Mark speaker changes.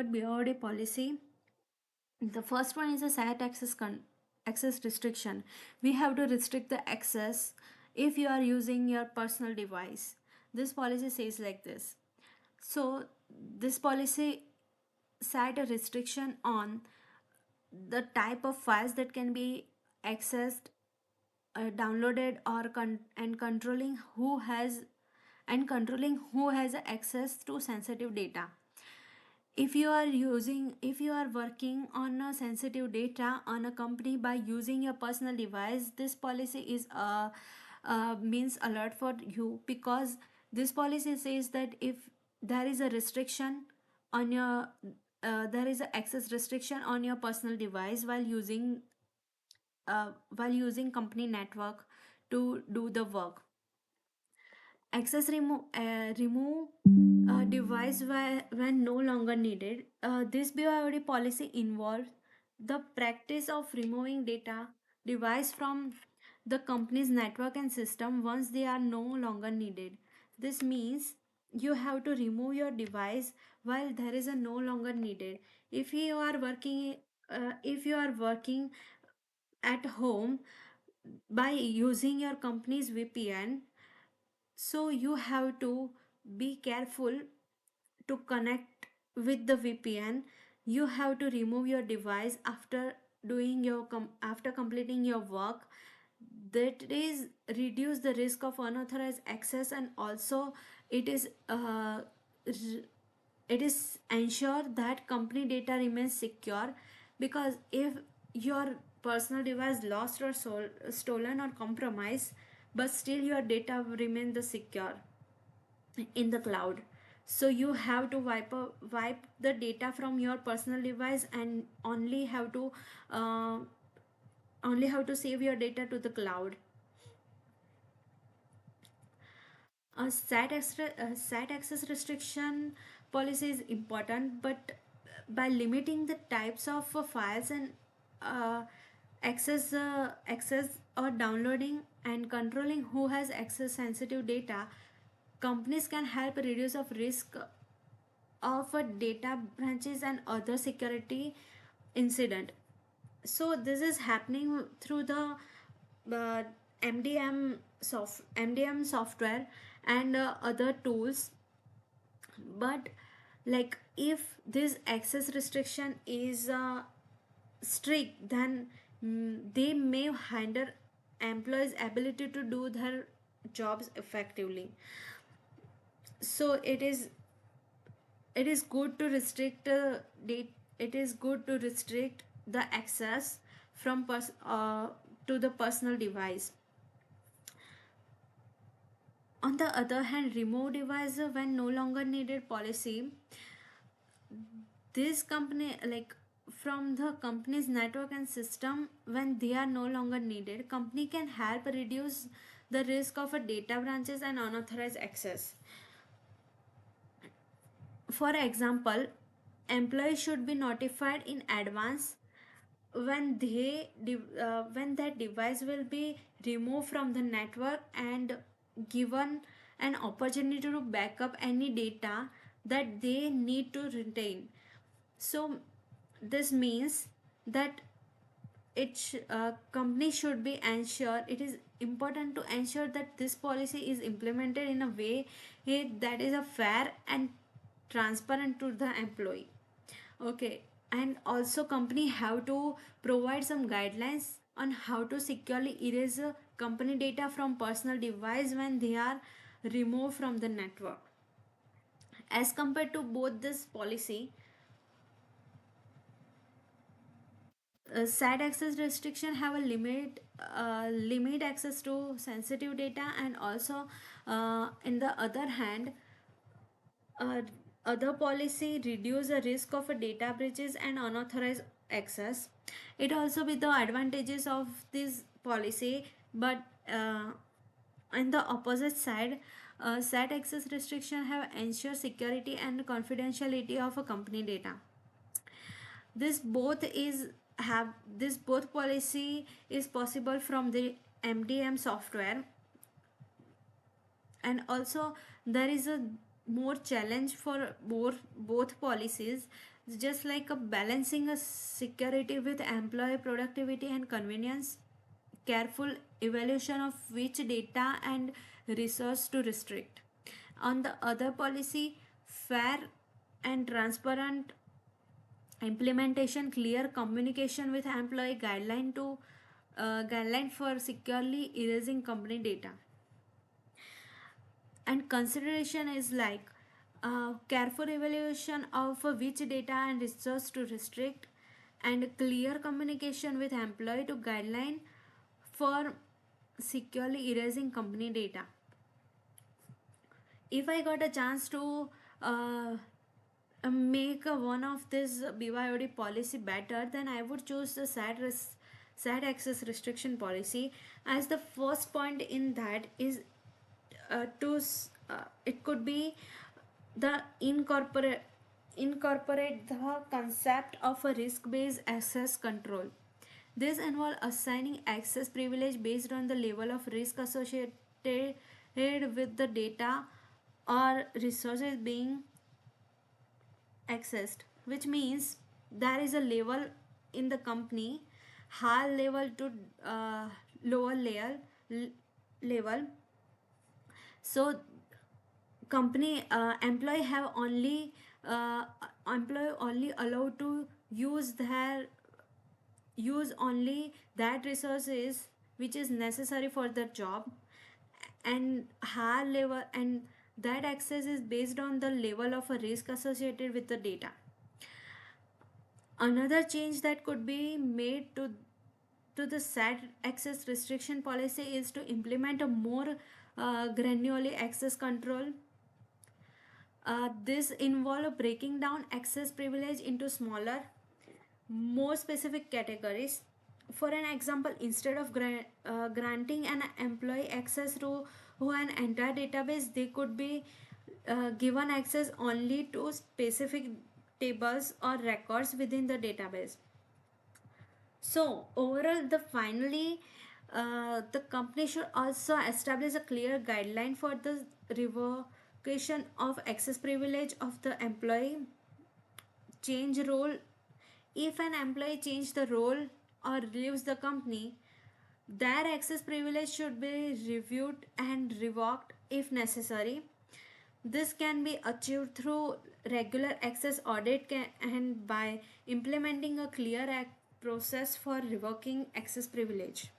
Speaker 1: about BYOD policy. The first one is a site access restriction. We have to restrict the access if you are using your personal device. This policy says like this. So this policy set a restriction on the type of files that can be accessed, downloaded, or and controlling who has access to sensitive data. If you are working on a sensitive data on a company by using your personal device, this policy is means alert for you, because this policy says that if there is a restriction on your there is a access restriction on your personal device while using company network to do the work. Access remove device when no longer needed. This BYOD policy involves the practice of removing data device from the company's network and system once they are no longer needed. This means you have to remove your device while there is a no longer needed. If you are working at home by using your company's VPN, so you have to be careful to connect with the VPN. You have to remove your device after after completing your work. That is reduce the risk of unauthorized access, and also it is it is ensure that company data remains secure, because if your personal device lost or stolen or compromised, but still your data remain the secure in the cloud. So you have to wipe the data from your personal device and uh, only have to save your data to the cloud. Site access restriction policy is important, but by limiting the types of files and uh, access or downloading and controlling who has access sensitive data, companies can help reduce of risk of data branches and other security incident. So this is happening through the uh, MDM software and other tools. But like, if this access restriction is strict, then they may hinder employees ability to do their jobs effectively. So it is good to restrict it is good to restrict the access from to the personal device. On the other hand, remove device when no longer needed policy, this company, like, from the company's network and system when they are no longer needed, company can help reduce the risk of a data branches and unauthorized access. For example, employees should be notified in advance when that device will be removed from the network, and given an opportunity to back up any data that they need to retain. So this means that company should be ensure it is important to ensure that this policy is implemented in a way that is a fair and transparent to the employee. Okay, and also company have to provide some guidelines on how to securely erase company data from personal device when they are removed from the network. As compared to both this policy, site access restriction have a limit access to sensitive data, and also in the other hand, uh, other policy reduce the risk of data breaches and unauthorized access. It also with the advantages of this policy, but on the opposite side, site access restriction have ensure security and confidentiality of a company data. This both is have this both policy is possible from the MDM software. And also there is a more challenge for both policies, It's just like a balancing a security with employee productivity and convenience, careful evaluation of which data and resource to restrict. On the other policy, fair and transparent implementation, clear communication with employee guideline for securely erasing company data. And consideration is like careful evaluation of which data and resource to restrict, and clear communication with employee to guideline for securely erasing company data. If I got a chance to uh, make one of this BYOD policy better, then I would choose the SAT access restriction policy, as the first point in that is it could be the incorporate the concept of a risk based access control. This involves assigning access privilege based on the level of risk associated with the data or resources being accessed, which means there is a level in the company, high level to lower level. So company employee only allowed to use only that resources which is necessary for their job, and higher level, and that access is based on the level of a risk associated with the data. Another change that could be made to the SAT access restriction policy is to implement a more granular access control. This involve breaking down access privilege into smaller, more specific categories. For an example, instead of granting an employee access to an entire database, they could be given access only to specific tables or records within the database. So overall, the company should also establish a clear guideline for the revocation of access privilege of the employee change role. If an employee change the role or leaves the company, their access privilege should be reviewed and revoked if necessary. This can be achieved through regular access audit and by implementing a clear process for revoking access privilege.